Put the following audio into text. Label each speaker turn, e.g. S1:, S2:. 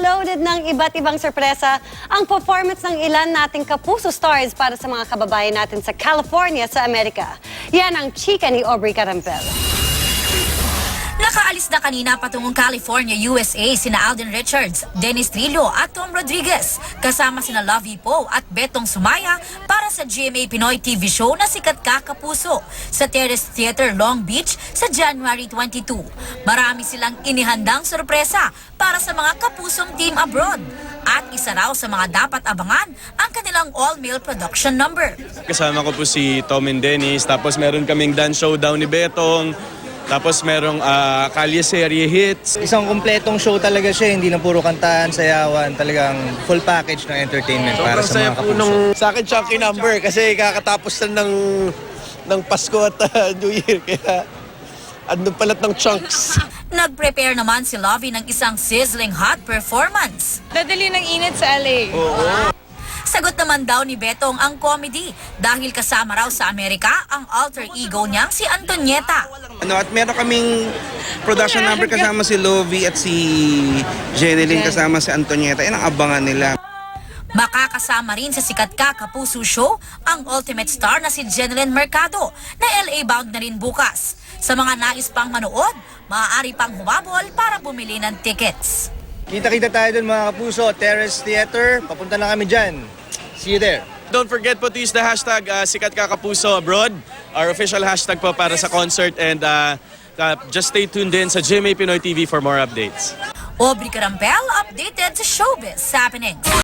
S1: loaded ng iba't ibang sorpresa ang performance ng ilan nating Kapuso stars para sa mga kababayan natin sa California sa Amerika. Yan ang chika ni Aubrey Carampel.
S2: Nakaalis na kanina patungong California, USA sina Alden Richards, Dennis Trillo at Tom Rodriguez kasama sina Lovie Poe at Betong Sumaya para sa GMA Pinoy TV show na Sikat Ka Kapuso sa Terrace Theater, Long Beach sa January 22. Marami silang inihandang sorpresa para sa mga kapusong team abroad. At isa raw sa mga dapat abangan ang kanilang all-male production number.
S3: Kasama ko po si Tom and Dennis, tapos meron kaming dance showdown ni Betong. Tapos merong Kalye Serie hits.
S4: Isang kumpletong show talaga siya, hindi na puro kantahan, sayawan, talagang full package ng entertainment para sa mga kapuso.
S5: Sa akin, chunky number kasi kakatapos na ng Pasko at New Year. Kaya andun palat ng chunks.
S2: Nag-prepare naman si Lovie ng isang sizzling hot performance.
S6: Dadali ng init sa LA.
S2: Sagot naman daw ni Betong ang comedy dahil kasama raw sa Amerika ang alter ego niyang si Antonieta.
S7: At meron kaming production number kasama si Lovie at si Jeneline kasama si Antonieta. Yan ang abangan nila.
S2: Makakasama rin sa Sikat Ka Kapuso show ang ultimate star na si Jeneline Mercado na LA bound na rin bukas. Sa mga nais pang manood, maaari pang humabol para bumili ng tickets.
S4: Kita-kita tayo dun mga kapuso, Terrace Theater, papunta na kami dyan. See you there.
S3: Don't forget po to use the hashtag Sikat Ka Kapuso abroad, our official hashtag po para sa concert, and just stay tuned din sa GMA Pinoy TV for more updates.
S2: Aubrey Carampel, updated sa showbiz happenings.